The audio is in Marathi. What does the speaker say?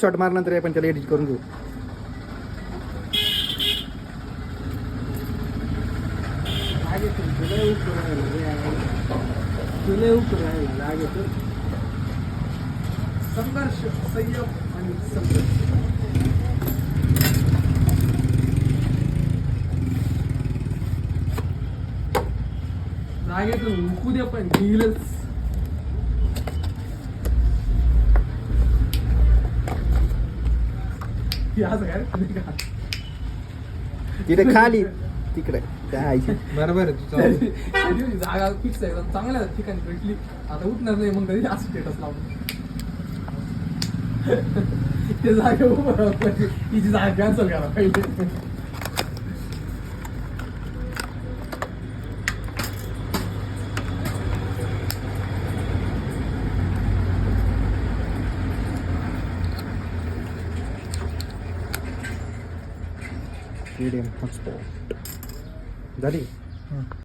शॉट मारल्यानंतर आपण त्याला एडिट करून घेऊ. संघर्ष, संयम आणि संघर्ष. जागेतून उकू दे पण गेलंच. असं काय का तिथे खाली तिकडे त्या आईची बरोबर आहे तुझं. जागा फिक्स आहे चांगल्या ठिकाणी भेटली आता उठणार नाही मग कधी असं स्टेटस लावून ते जागा उभं राहत तिची जागा कॅन्सल करा पहिले. हॉटस्पॉट झाली.